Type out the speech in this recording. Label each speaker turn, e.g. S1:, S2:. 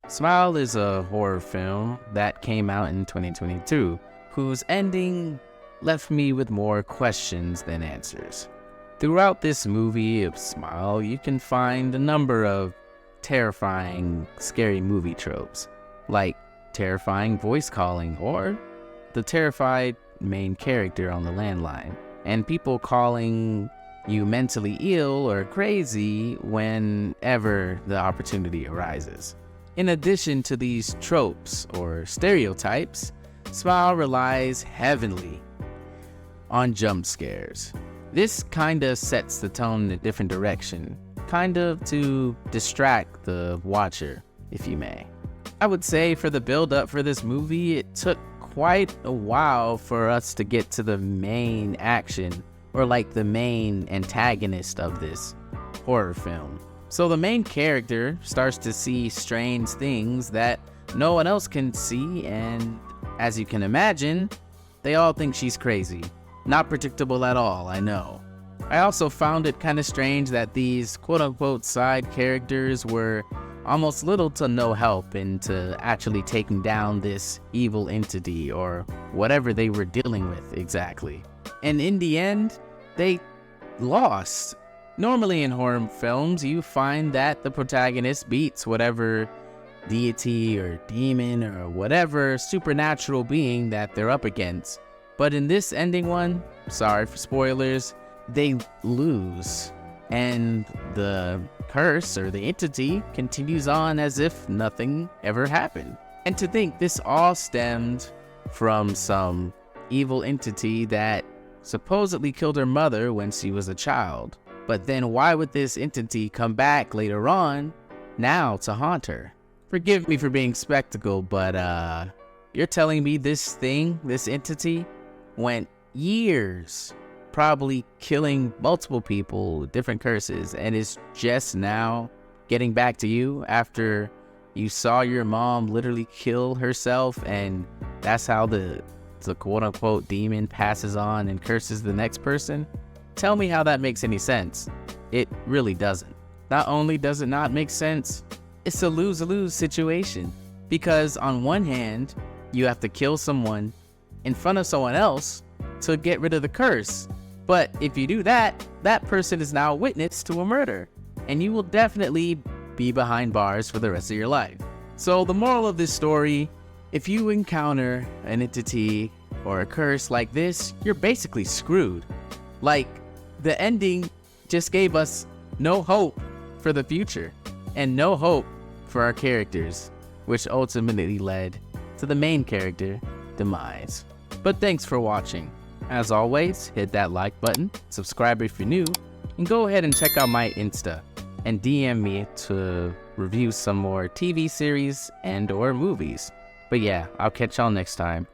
S1: Smile is a horror film that came out in 2022, whose ending left me with more questions than answers. Throughout this movie of Smile, you can find a number of terrifying, scary movie tropes, like terrifying voice calling or the terrified main character on the landline, and people calling you mentally ill or crazy whenever the opportunity arises. In addition to these tropes or stereotypes, Smile relies heavily on jump scares. This kinda sets the tone in a different direction, kind of to distract the watcher, if you may. I would say for the build up for this movie, it took quite a while for us to get to the main action, or like the main antagonist of this horror film. So the main character starts to see strange things that no one else can see, and as you can imagine, they all think she's crazy. Not predictable at all, I know. I also found it kind of strange that these quote-unquote side characters were almost little to no help into actually taking down this evil entity or whatever they were dealing with exactly. And in the end, they lost. Normally in horror films, you find that the protagonist beats whatever deity or demon or whatever supernatural being that they're up against. But in this ending one, sorry for spoilers, they lose. And the curse or the entity continues on as if nothing ever happened. And to think this all stemmed from some evil entity that supposedly killed her mother when she was a child. But then why would this entity come back later on, now to haunt her? Forgive me for being skeptical, but you're telling me this entity, went years, probably killing multiple people with different curses, and is just now getting back to you after you saw your mom literally kill herself, and that's how the quote-unquote demon passes on and curses the next person? Tell me how that makes any sense. It really doesn't. Not only does it not make sense, it's a lose-lose situation. Because on one hand, you have to kill someone in front of someone else to get rid of the curse. But if you do that, that person is now a witness to a murder, and you will definitely be behind bars for the rest of your life. So the moral of this story, if you encounter an entity or a curse like this, you're basically screwed. Like, the ending just gave us no hope for the future and no hope for our characters, which ultimately led to the main character demise. But thanks for watching. As always, hit that like button, subscribe if you're new, and go ahead and check out my Insta and DM me to review some more TV series and or movies. But yeah, I'll catch y'all next time.